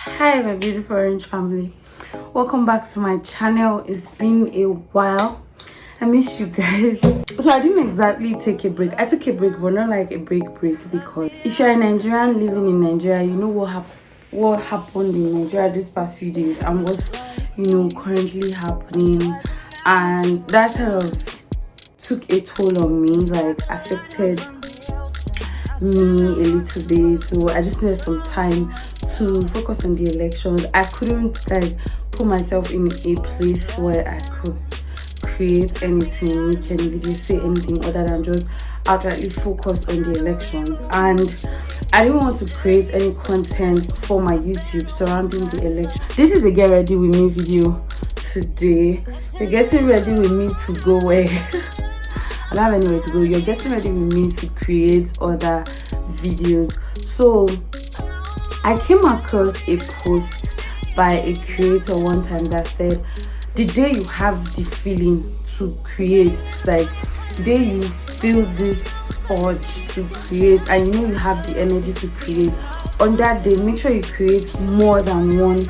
Hi my beautiful orange family, welcome back to my channel. It's been a while. I miss you guys. So I didn't exactly take a break. I took a break, but not like a break because if you're a Nigerian living in Nigeria, you know what happened in Nigeria these past few days and what's currently happening, and that kind of took a toll on me, like affected me a little bit. So I just needed some time to focus on the elections. I couldn't like put myself in a place where I could create anything, make any video, say anything other than just outrightly focus on the elections. And I didn't want to create any content for my YouTube surrounding the election. This is a get ready with me video today. You're getting ready with me to go where I don't have anywhere to go. You're getting ready with me to create other videos. So I came across a post by a creator one time that said, the day you have the feeling to create, like the day you feel this urge to create and you have the energy to create, on that day make sure you create more than one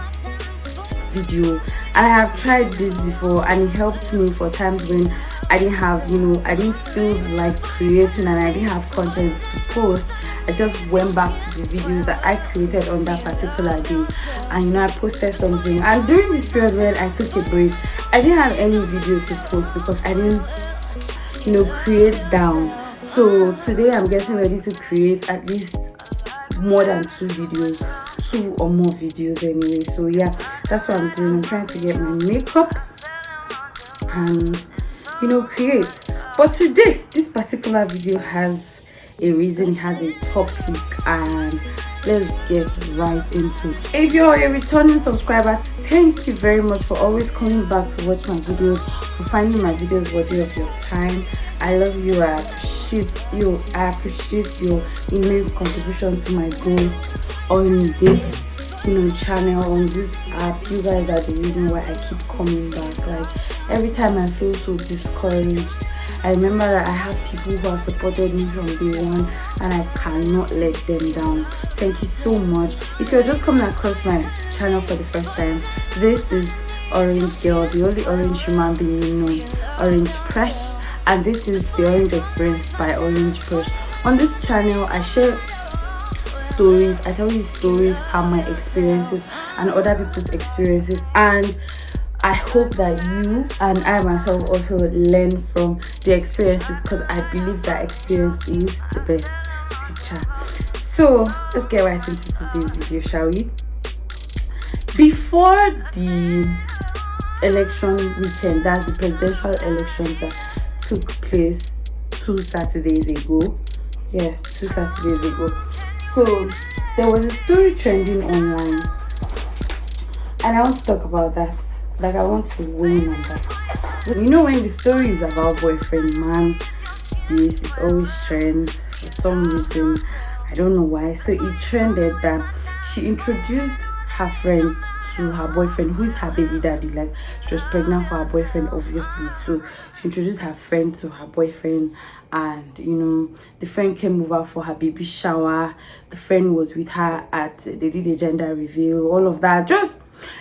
video. And I have tried this before and it helped me for times when I didn't have, I didn't feel like creating and I didn't have content to post. I just went back to the videos that I created on that particular day, and I posted something. And during this period when I took a break, I didn't have any video to post because I didn't create down. So today I'm getting ready to create at least more than 2 or more videos anyway. So yeah, that's what I'm doing. I'm trying to get my makeup and create. But today this particular video has a reason, it has a topic, and let's get right into it. If you're a returning subscriber, thank you very much for always coming back to watch my videos, for finding my videos worthy of your time. I love you. I appreciate your immense contribution to my growth on this channel, on this app. You guys are the reason why I keep coming back. Like every time I feel so discouraged, I remember that I have people who have supported me from day one and I cannot let them down. Thank you so much. If you're just coming across my channel for the first time, this is Orange Girl, the only orange human being you know, Orange Fresh, and this is the Orange Experience by Orange Fresh. On this channel I share stories, I tell you stories from my experiences and other people's experiences, and I hope that you and I myself also learn from the experiences, because I believe that experience is the best teacher. So let's get right into today's video, shall we? Before the election weekend, that's the presidential elections that took place 2 Saturdays ago. Yeah, 2 Saturdays ago. So there was a story trending online and I want to talk about that. Like I want to weigh in on that. When the story is about boyfriend, man, this, it always trends for some reason. I don't know why. So it trended that she introduced her friend to her boyfriend, who is her baby daddy. Like she was pregnant for her boyfriend, obviously. So she introduced her friend to her boyfriend, and the friend came over for her baby shower. The friend was with her they did a gender reveal, all of that. Just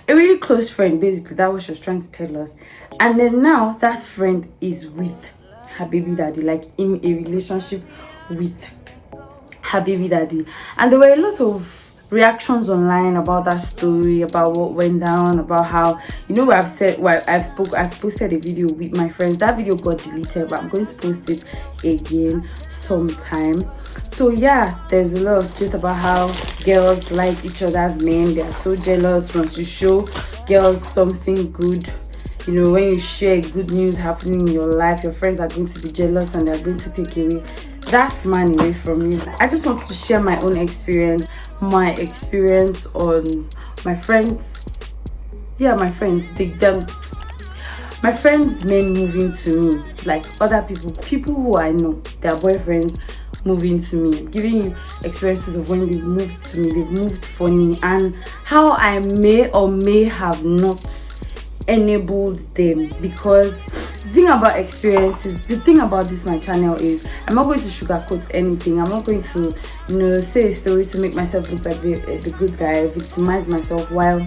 a really close friend, basically. That was what she was trying to tell us. And then now that friend is with her baby daddy, like in a relationship with her baby daddy. And there were a lot of reactions online about that story, about what went down, about how I've posted a video with my friends. That video got deleted, but I'm going to post it again sometime. So yeah, there's a lot of gist about how girls like each other's men. They are so jealous once you show girls something good. When you share good news happening in your life, your friends are going to be jealous and they're going to take away that man away from you. I just want to share my own experience, my experience on my friends. Yeah, my friends, my friends' men moving to me, like other people who I know, their boyfriends moving to me, giving you experiences of when they've moved to me, they've moved for me, and how I may or may have not enabled them, because The thing about experiences, the thing about this my channel is I'm not going to sugarcoat anything. I'm not going to, you know, say a story to make myself look like the good guy, victimize myself while,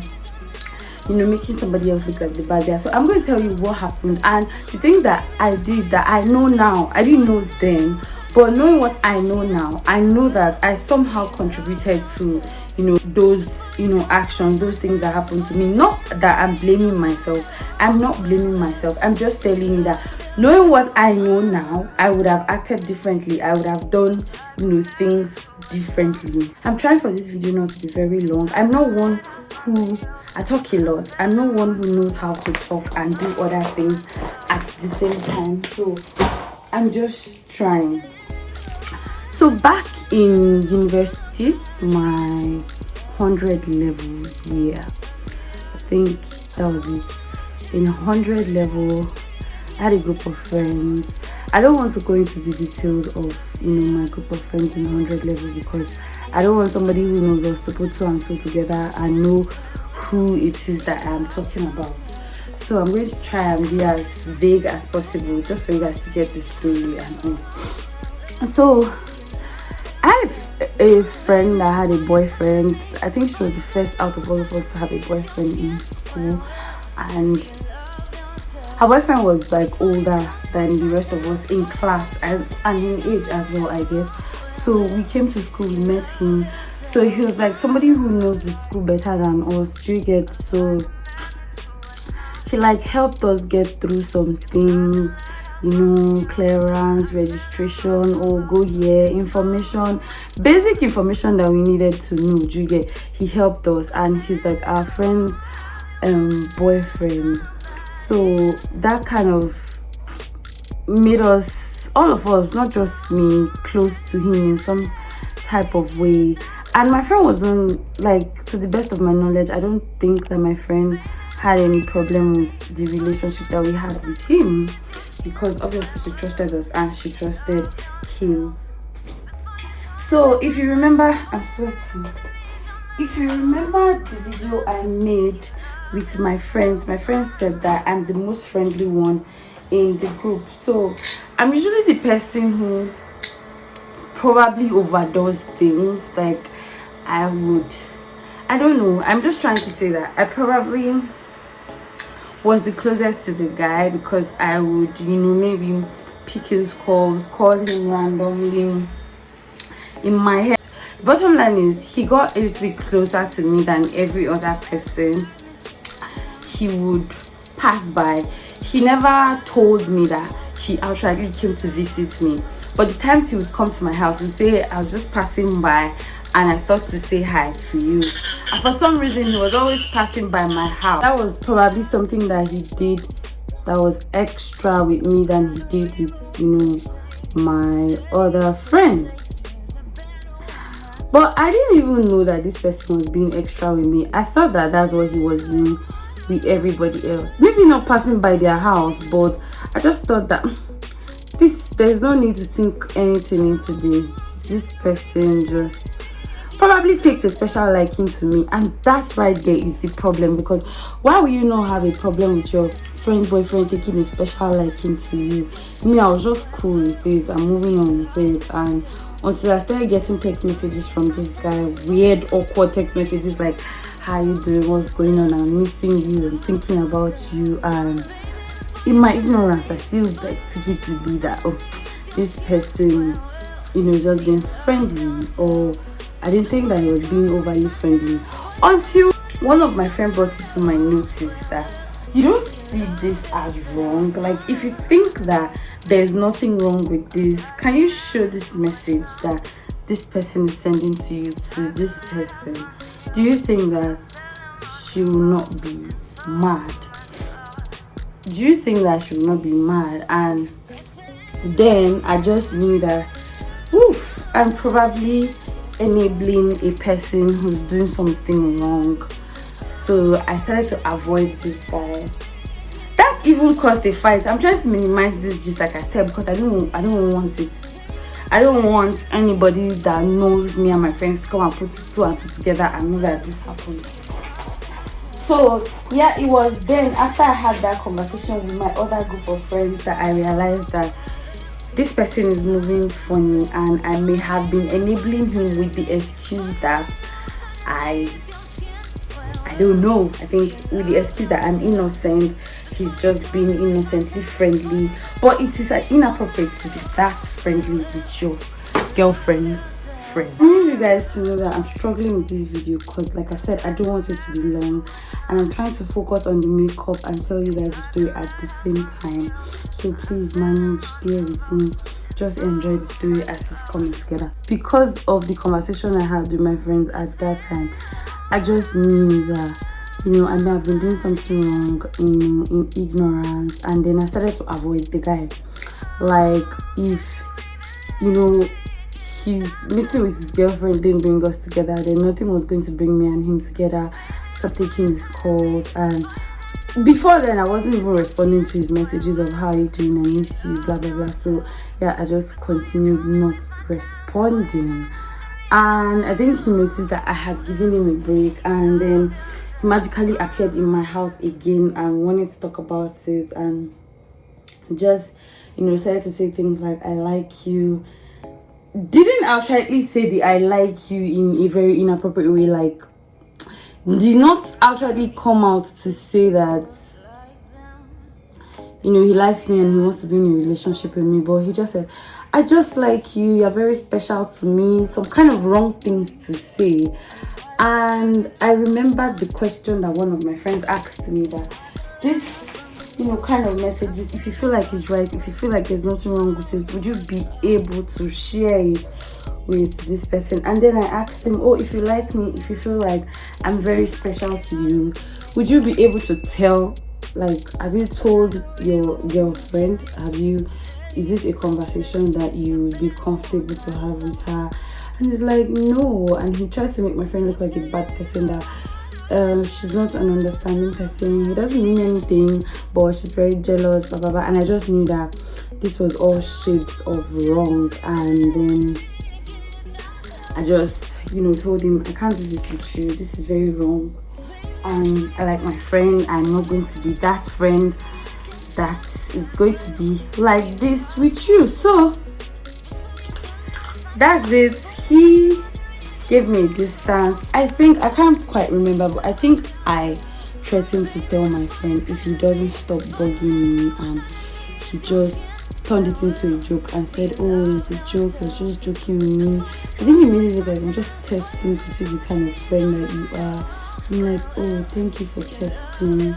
you know, making somebody else look like the bad guy. So I'm going to tell you what happened and the things that I did that I know now. I didn't know then, but knowing what I know now, I know that I somehow contributed to, you know, those, you know, actions, those things that happened to me. Not that I'm blaming myself. I'm not blaming myself. I'm just telling you that knowing what I know now, I would have acted differently. I would have done, you know, things differently. I'm trying for this video not to be very long. I'm not one who, I talk a lot. I'm not one who knows how to talk and do other things at the same time. So I'm just trying. So back in university, my 100 level year, I think that was it. In 100 level, I had a group of friends. I don't want to go into the details of, you know, my group of friends in 100 level because I don't want somebody who knows us to put 2 and 2 together and know who it is that I'm talking about. So I'm going to try and be as vague as possible just for you guys to get the story and all. So I had a friend that had a boyfriend. I think she was the first out of all of us to have a boyfriend in school, and her boyfriend was like older than the rest of us in class and in age as well, I guess. So we came to school, we met him. So he was like somebody who knows the school better than us. Do you get? So he like helped us get through some things, you know, clearance, registration, or go here, information, basic information that we needed to know. Do you get? He helped us, and he's like our friend's boyfriend. So that kind of made us, all of us, not just me, close to him in some type of way. And my friend wasn't, like, to the best of my knowledge, I don't think that my friend had any problem with the relationship that we had with him, because obviously she trusted us and she trusted him. So if you remember, I'm sweating. If you remember the video I made with my friends said that I'm the most friendly one in the group. So I'm usually the person who probably overdoes things. Like I don't know, I'm just trying to say that I probably was the closest to the guy because I would, you know, maybe pick his calls, call him randomly in my head. Bottom line is he got a little bit closer to me than every other person he would pass by. He never told me that he actually came to visit me, but the times he would come to my house, he would say, I was just passing by and I thought to say hi to you. And for some reason he was always passing by my house. That was probably something that he did that was extra with me than he did with, you know, my other friends. But I didn't even know that this person was being extra with me. I thought that that's what he was doing with everybody else. Maybe not passing by their house, but I just thought that there's no need to think anything into this. This person just probably takes a special liking to me, and that's right there is the problem. Because why would you not have a problem with your friend's boyfriend taking a special liking to you? Me, I was just cool with it. I'm moving on with it, and until I started getting text messages from this guy, weird, awkward text messages like, how you doing, what's going on, I'm missing you, I'm thinking about you. And in my ignorance, I still like took it to be that, oh, this person, you know, just being friendly. Or I didn't think that he was being overly friendly until one of my friends brought it to my notice that you don't see this as wrong. Like, if you think that there's nothing wrong with this, can you show this message that this person is sending to you to this person? Do you think that she will not be mad? Do you think that she will not be mad? And then I just knew that, oof, I'm probably enabling a person who's doing something wrong. So I started to avoid this guy. That even caused a fight. I'm trying to minimize this, just like I said, because I don't want anybody that knows me and my friends to come and put 2 and 2 together and know that this happened. So yeah, it was then after I had that conversation with my other group of friends that I realized that this person is moving funny, and I may have been enabling him with the excuse that I don't know. I think with the excuse that I'm innocent, he's just being innocently friendly. But it is inappropriate to be that friendly with your girlfriend's friend. I need you guys to know that I'm struggling with this video because, like I said, I don't want it to be long, and I'm trying to focus on the makeup and tell you guys the story at the same time. So please manage, bear with me, just enjoy the story as it's coming together. Because of the conversation I had with my friends at that time, I just knew that, you know, I may have been doing something wrong in ignorance, and then I started to avoid the guy. Like, if, you know, his meeting with his girlfriend didn't bring us together, then nothing was going to bring me and him together. Stop taking his calls, and before then I wasn't even responding to his messages of how you doing, I miss you, blah blah blah. So yeah, I just continued not responding, and I think he noticed that I had given him a break, and then he magically appeared in my house again and wanted to talk about it, and just, you know, started to say things like, I like you. Didn't outrightly say the I like you in a very inappropriate way, like did not outrightly come out to say that, you know, he likes me and he wants to be in a relationship with me, but he just said, I just like you, you're very special to me, some kind of wrong things to say. And I remembered the question that one of my friends asked me, that this, you know, kind of messages, if you feel like it's right, if you feel like there's nothing wrong with it, would you be able to share it with this person? And then I asked him, oh, if you like me, if you feel like I'm very special to you, would you be able to tell, like, have you told your girlfriend? Is it a conversation that you would be comfortable to have with her? And he's like, no. And he tried to make my friend look like a bad person, that she's not an understanding person, he doesn't mean anything, but she's very jealous, blah blah blah. And I just knew that this was all shades of wrong. And then I just, you know, told him, I can't do this with you, this is very wrong, and I like my friend, I'm not going to be that friend that is going to be like this with you. So that's it. He gave me a distance. I can't quite remember, but I think I threatened to tell my friend if he doesn't stop bugging me, and he just turned it into a joke and said, oh, it's a joke, you're just joking with me. I think he made it look like I'm just testing to see the kind of friend that you are. I'm like, oh, thank you for testing,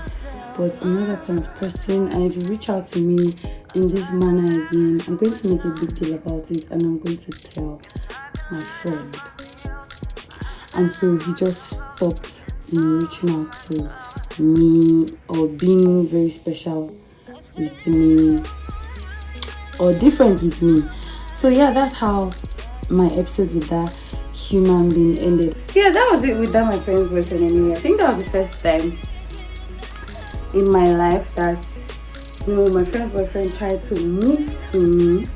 but I'm not that kind of person, and if you reach out to me in this manner again, I'm going to make a big deal about it, and I'm going to tell my friend. And so he just stopped, you know, reaching out to me or being very special with me or different with me. So yeah, that's how my episode with that human being ended. Yeah, that was it with that my friend's boyfriend and me. I think that was the first time in my life that, you know, my friend's boyfriend tried to move to me.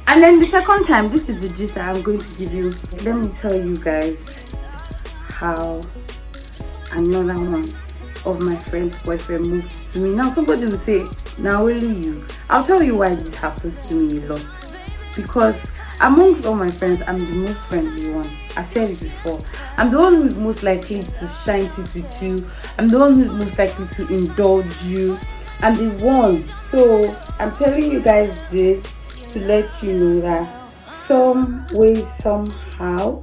And then the second time, this is the gist that I'm going to give you. Let me tell you guys how another one of my friend's boyfriend moved to me. Now somebody will say, now only you. I'll tell you why this happens to me a lot. Because amongst all my friends, I'm the most friendly one. I said it before. I'm the one who's most likely to shine it with you. I'm the one who's most likely to indulge you. I'm the one. So I'm telling you guys this to let you know that some way, somehow,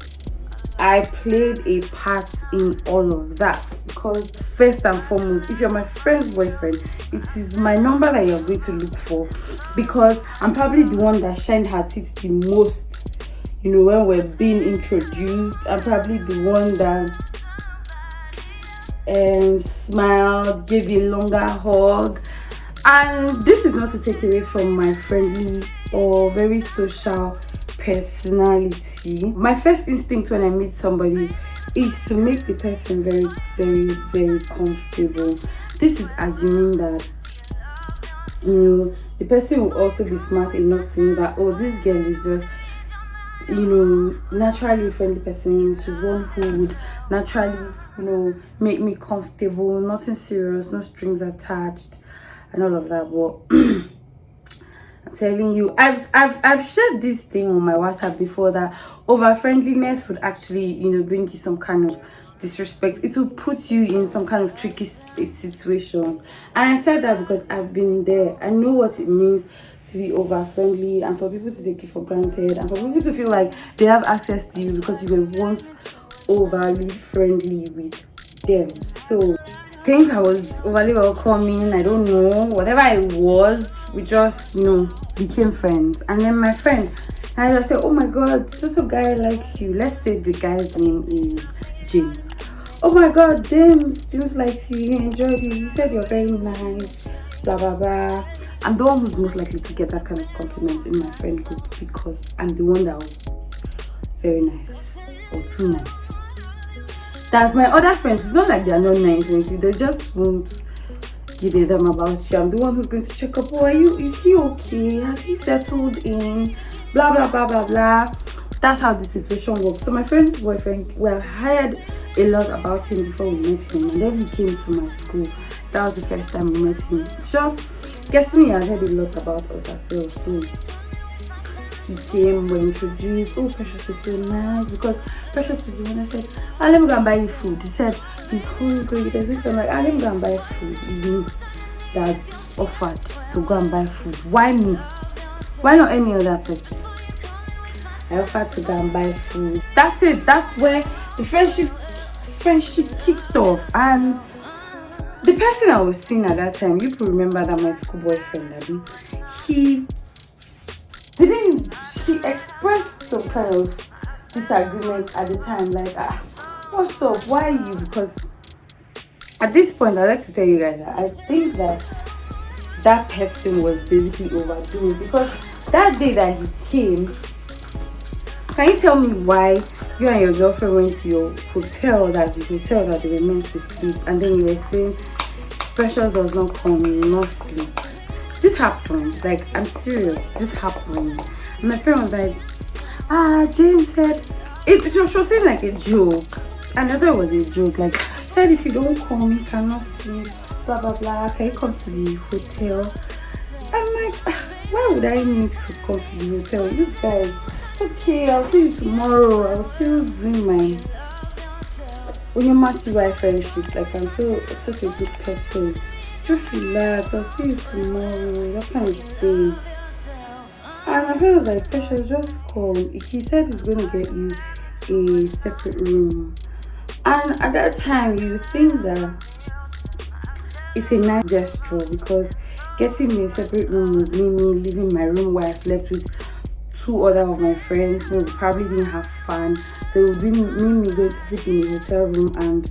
I played a part in all of that. Because first and foremost, if you're my friend's boyfriend, it is my number that you're going to look for, because I'm probably the one that shined her teeth the most, you know, when we're being introduced. I'm probably the one that smiled, gave you a longer hug. And this is not to take away from my friendly or very social personality. My first instinct when I meet somebody is to make the person very, very, very comfortable. This is assuming that, you know, the person will also be smart enough to know that, oh, this girl is just, you know, naturally a friendly person. She's one who would naturally you know, make me comfortable, nothing serious, no strings attached and all of that. But I'm telling you, I've shared this thing on my WhatsApp before, that over friendliness would actually, you know, bring you some kind of disrespect. It will put you in some kind of tricky situations. And I said that because I've been there. I know what it means to be over friendly, and for people to take you for granted, and for people to feel like they have access to you because you were once overly friendly with them. So I think I was overly welcoming, I don't know, whatever it was, we just, you know, became friends. And then my friend, and I just said, oh my god, this guy likes you. Let's say the guy's name is James. Oh my god, James likes you, he enjoyed you, he said you're very nice, blah blah blah. I'm the one who's most likely to get that kind of compliment in my friend group, because I'm the one that was very nice, or too nice. That's my other friends. It's not like they're not nice, they just won't give a damn about you. I'm the one who's going to check up. Oh, is he okay? Has he settled in? Blah blah blah blah blah. That's how the situation works. So my friend's boyfriend, well, I heard a lot about him before we met him, and then he came to my school. That was the first time we met him. Sure, guessing he had heard a lot about us as well. So he came, we introduced. Oh, Precious is so nice, because Precious is the one I said, oh, let me go and buy you food. He said he's hungry. There's this, I'm like, oh, let me go and buy food. It's me that offered to go and buy food. Why me? Why not any other person? I offered to go and buy food. That's it. That's where the friendship kicked off. And the person I was seeing at that time, you could remember that my school boyfriend, Abby, he expressed some kind of disagreement at the time, like, what's up, why you? Because at this point, I'd like to tell you guys that I think that person was basically overdoing, because that day that he came, can you tell me why you and your girlfriend went to your hotel, the hotel that they were meant to sleep, and then you were saying Precious does not come, you will not sleep? This happened, like, I'm serious, this happened. And my friend was like, James said it. She was saying like a joke, and I thought it was a joke, like, said if you don't come he cannot sleep, blah blah blah, can you come to the hotel? I'm like, why would I need to come to the hotel? You guys, okay, I'll see you tomorrow. I was still doing my Onyema friendship, like, I'm such a good person, just relax, I'll see you tomorrow, that kind of thing. And my friend was like, Precious, just come. He said he's going to get you a separate room. And at that time, you think that it's a nice gesture, because getting me a separate room would mean me leaving my room where I slept with two other of my friends. We probably didn't have fun. So it would mean me going to sleep in the hotel room and,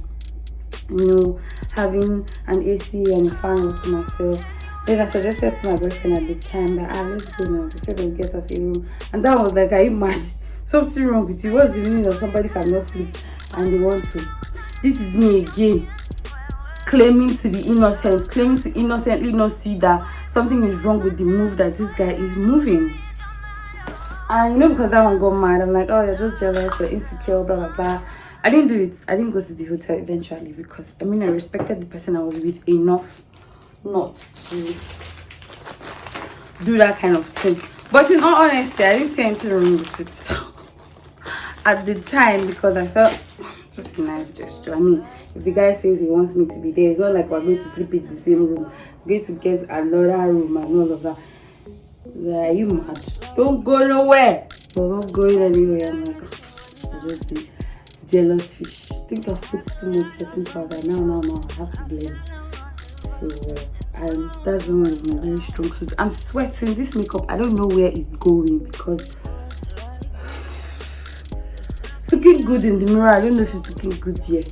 you know, having an AC and a fan all to myself. Then I suggested to my boyfriend at the time that, let's go now. He said they'll get us a room. And that was like, are you mad? Something wrong with you? What's the meaning of somebody cannot sleep and they want to? This is me again, claiming to be innocent, claiming to innocently not see that something is wrong with the move that this guy is moving. And you know, because that one got mad, I'm like, oh, you're just jealous, you're insecure, blah blah blah. I didn't do it. I didn't go to the hotel eventually, because I mean, I respected the person I was with enough not to do that kind of thing. But in all honesty, I didn't see anything wrong with it at the time, because I felt just a nice gesture. I mean, if the guy says he wants me to be there, it's not like we're going to sleep in the same room. We're going to get another room and all of that. Are you mad? Don't go nowhere. You're not going anywhere. I'm like, I just be jealous fish. I think I've put too much setting powder. Now, I have to blame. So, that's one of my very strong suits. I'm sweating. This makeup, I don't know where it's going, because it's looking good in the mirror. I don't know if it's looking good here.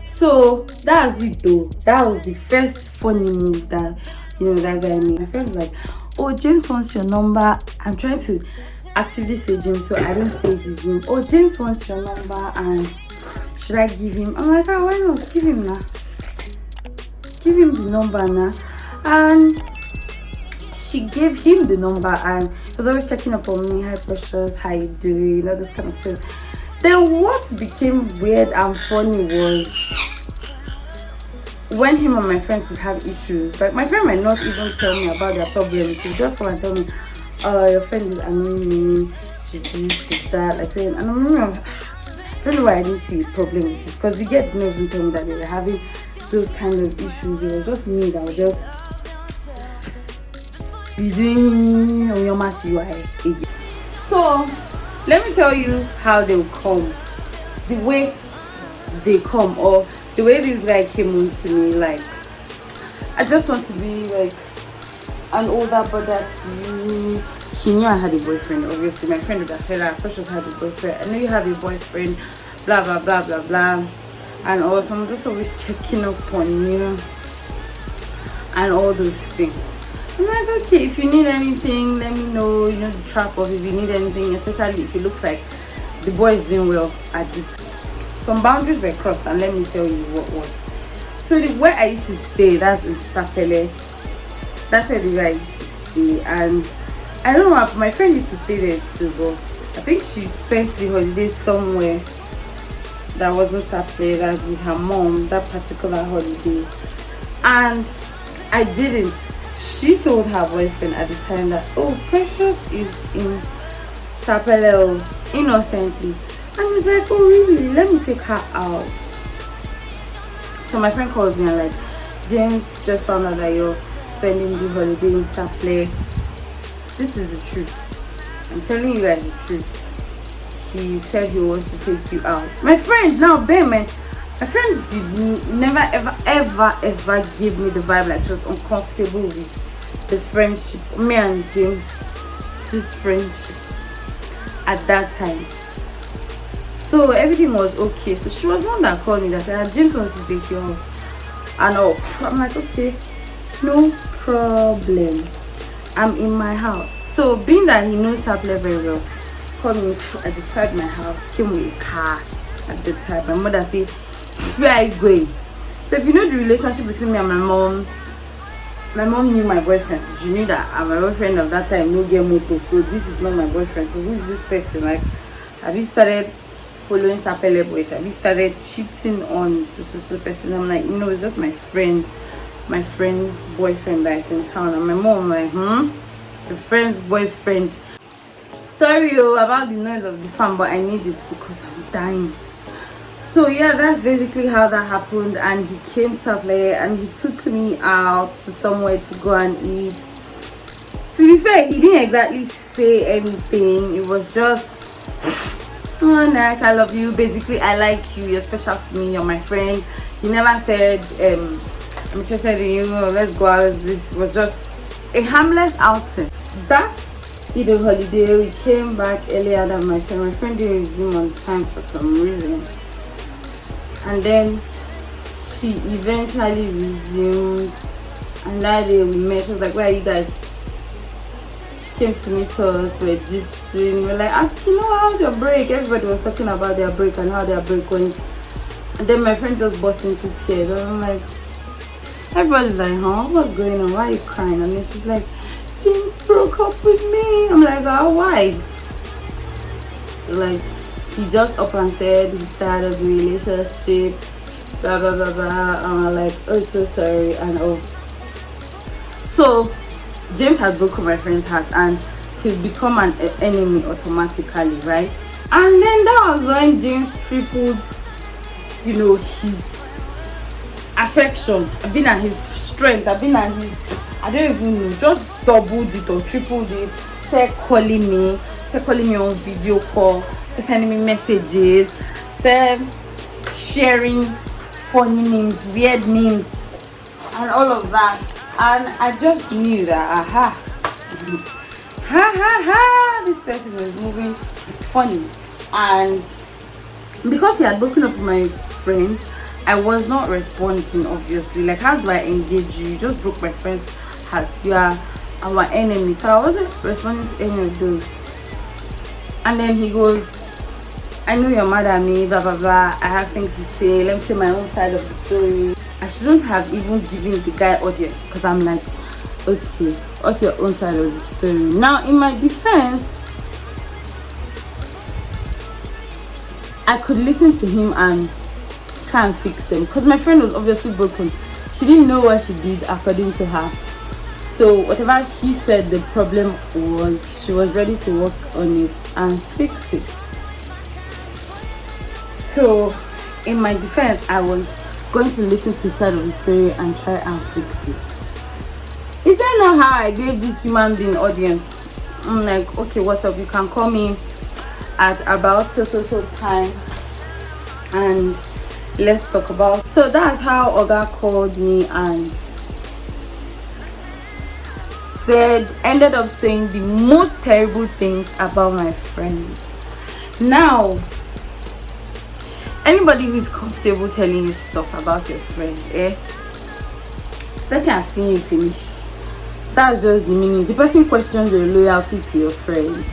So that's it though. That was the first funny move that, you know, that guy made. My friend was like, oh, James wants your number. I'm trying to actively say James so I don't say his name. Oh, James wants your number, and should I give him? I'm like, why not? Give him now. Give him the number now. And she gave him the number, and he was always checking up on me. Hi Precious, how you doing? All this kind of stuff. Then what became weird and funny was when him and my friends would have issues. Like, my friend might not even tell me about their problems. She would just come and tell me, your friend is annoying me, she's this, she's that, like saying, and I'm like, I don't know why I didn't see a problem with it, because you get no even tell me that they were having those kind of issues. It was just me that was just doing on your massive UI. So let me tell you how they will come. The way they come, or the way this guy came on to me, like, I just want to be like an older brother to you. He knew I had a boyfriend, obviously. My friend would have said that Precious had a boyfriend. I know you have a boyfriend, blah blah blah blah blah. And also I'm just always checking up on you and all those things. I'm like, okay, if you need anything, let me know. You know, the trap of if you need anything, especially if it looks like the boy is doing well at it. Some boundaries were crossed, and let me tell you what was. So where I used to stay, that's in Sapele. That's where the guy used to stay, and I don't know, my friend used to stay there too, but I think she spent the holidays somewhere that wasn't Sapele, that's with her mom, that particular holiday. And I didn't. She told her boyfriend at the time that, oh, Precious is in Sapele, innocently. And he's like, oh really, let me take her out. So my friend called me and like, James just found out that you're spending the holiday in Sapele. This is the truth. I'm telling you guys the truth. He said he wants to take you out. My friend, now Ben, my friend never ever give me the vibe like she was uncomfortable with the friendship, me and James' friendship at that time. So everything was okay. So she was one that called me that said, James wants to take you out. And I'm like, okay, no problem. I'm in my house. So being that he knows Sapele very well, called me. I described my house, came with a car at the time. My mother said, where are you going? So if you know the relationship between me and my mom knew my boyfriend. So she knew that I'm my boyfriend of that time, no get motor. So this is not my boyfriend. So who is this person? Like, have you started following Sapele boys? Have you started cheating on so person? I'm like, you know, it's just my friend's boyfriend that is in town. And my mom like, the friend's boyfriend. Sorry about the noise of the fan, but I need it because I'm dying. So yeah, that's basically how that happened. And he came to Sapele and he took me out to somewhere to go and eat. To be fair, he didn't exactly say anything. It was just, oh nice, I love you, basically I like you, you're special to me, you're my friend. He never said I'm interested in you, let's go out. This was just a harmless outing. That Eid holiday, we came back earlier than my friend. My friend didn't resume on time for some reason, and then she eventually resumed. And that day we met. She was like, where are you guys? She came to meet us, we're gisting, we're like asking, oh, how's your break? Everybody was talking about their break and how their break went. And then my friend just burst into tears. And I'm like, everybody's like, huh, what's going on? Why are you crying? And then she's like, James broke up with me. I'm like, oh, why? So like, he just up and said he started the relationship, blah blah blah blah. And I'm like, oh, so sorry. And so James had broken my friend's heart and he's become an enemy automatically, right? And then that was when James tripled, you know, his affection. I've been at his strength, I've been at his, I don't even know, just doubled it or tripled it. Started calling me on video call, started sending me messages, started sharing funny memes, weird memes, and all of that. And I just knew that, this person was moving funny. And because he had broken up with my friend, I was not responding, obviously. Like, how do I engage you? You just broke my friend's heart. You are our enemy. So I wasn't responding to any of those. And then he goes, I know you're mad at me, blah blah blah. I have things to say. Let me say my own side of the story. I shouldn't have even given the guy audience, because I'm like, okay, what's your own side of the story? Now, in my defense, I could listen to him and try and fix them, because my friend was obviously broken. She didn't know what she did according to her. So whatever he said the problem was, she was ready to work on it and fix it. So in my defense, I was going to listen to his side of the story and try and fix it. Is that not how I gave this human being audience? I'm like, okay, what's up? You can call me at about so time and let's talk about. So that's how Oga called me and ended up saying the most terrible things about my friend. Now, anybody who is comfortable telling you stuff about your friend, person has seen you finish. That's just the meaning. The person questions your loyalty to your friend.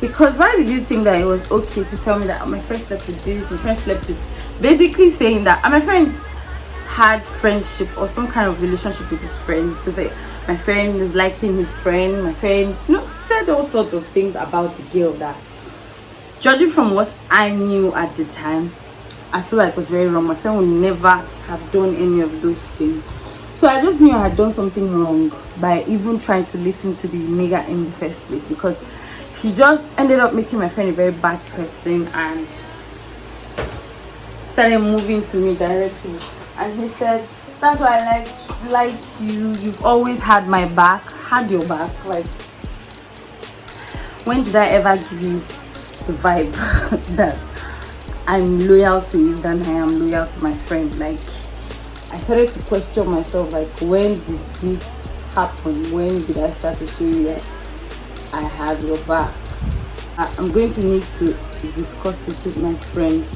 Because why did you think that it was okay to tell me that my friend slept with this, my friend slept with, basically saying that my friend had friendship or some kind of relationship with his friends. So like, my friend is liking his friend, my friend, said all sorts of things about the girl that, judging from what I knew at the time, I feel like was very wrong. My friend would never have done any of those things. So I just knew I had done something wrong by even trying to listen to the nigga in the first place, because he just ended up making my friend a very bad person and started moving to me directly. And he said, that's why I like you. You've always had my back, had your back. Like, when did I ever give you the vibe that I'm loyal to you than I am loyal to my friend? Like, I started to question myself, like, when did this happen? When did I start to show you that I have your back? I'm going to need to discuss it with my friend.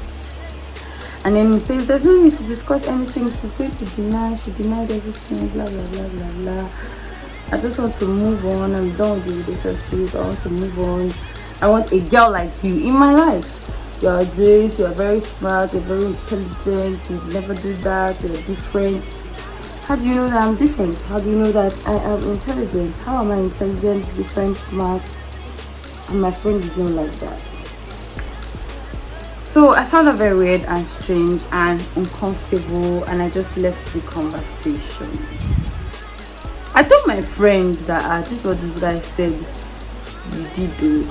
And then he says, there's no need to discuss anything. She's going to deny. She denied everything. Blah, blah, blah, blah, blah. I just want to move on. I'm done with the relationship. I want to move on. I want a girl like you in my life. You're this. You're very smart. You're very intelligent. You never do that. You're different. How do you know that I'm different? How do you know that I am intelligent? How am I intelligent, different, smart? And my friend is not like that. So I found that very weird and strange and uncomfortable, and I just left the conversation. I told my friend that this is what this guy said you did do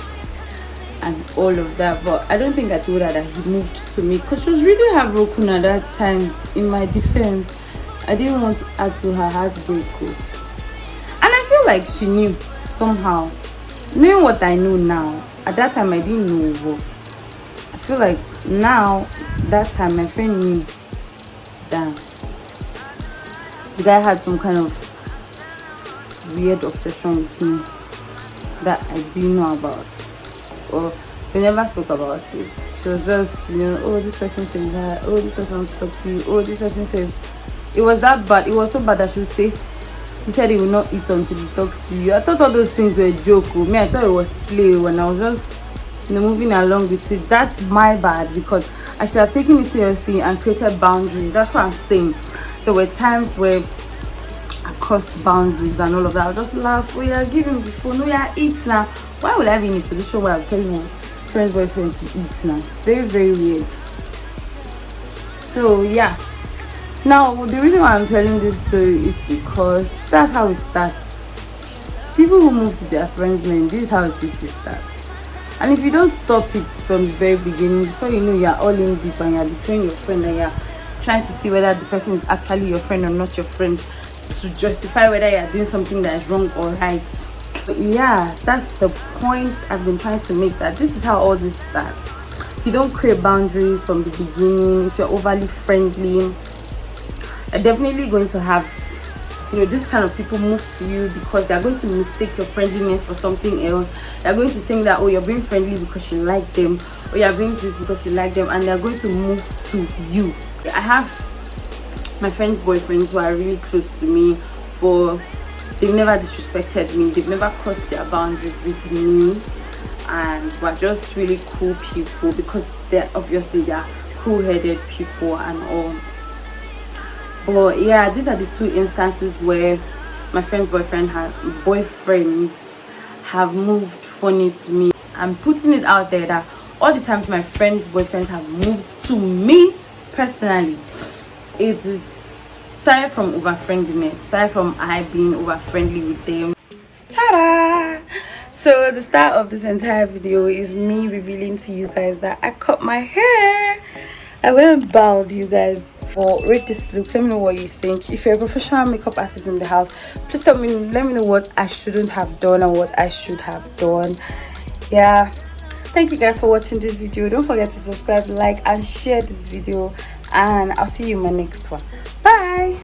and all of that, but I don't think I told her that he moved to me, because she was really heartbroken at that time. In my defense, I didn't want to add to her heartbreak. And I feel like she knew somehow. Knowing what I know now, at that time I didn't know. I feel like now, that time my friend knew that the guy had some kind of weird obsession with me that I didn't know about, or we never spoke about it. She was just, oh, this person says that, oh, this person wants to talk to you, oh, this person says. It was that bad. It was so bad that she would say, she said he will not eat until he talks to you. I thought all those things were a joke. Me, I thought it was play when I was just moving along with it. That's my bad, because I should have taken it seriously and created boundaries. That's what I'm saying. There were times where I crossed boundaries and all of that. I would just laugh. Oh yeah, give him before. No, yeah, eat now. Why would I be in a position where I'm telling my friend's boyfriend to eat now? Very, very weird. So yeah. Now, the reason why I'm telling this story is because that's how it starts. People who move to their friends' men, this is how it used to start. And if you don't stop it from the very beginning, before you know, you're all in deep and you're betraying your friend, and you're trying to see whether the person is actually your friend or not your friend, to justify whether you're doing something that is wrong or right. But yeah, that's the point I've been trying to make, that this is how all this starts. If you don't create boundaries from the beginning, if you're overly friendly, are definitely going to have, this kind of people move to you, because they're going to mistake your friendliness for something else. They're going to think that, oh, you're being friendly because you like them, or you're being this because you like them, and they're going to move to you. I have my friends' boyfriends who are really close to me, but they've never disrespected me. They've never crossed their boundaries with me, and we're just really cool people, because they're cool-headed people and all. But yeah, these are the two instances where my friend's boyfriends have moved funny to me. I'm putting it out there that all the times my friends' boyfriends have moved to me personally, it is started from over friendliness, started from I being over friendly with them. Ta-da! So the start of this entire video is me revealing to you guys that I cut my hair. I went bald, you guys. Well, rate this look. Let me know what you think. If you're a professional makeup artist in the house, please let me know what I shouldn't have done and what I should have done. Yeah, thank you guys for watching this video. Don't forget to subscribe, like and share this video, and I'll see you in my next one. Bye.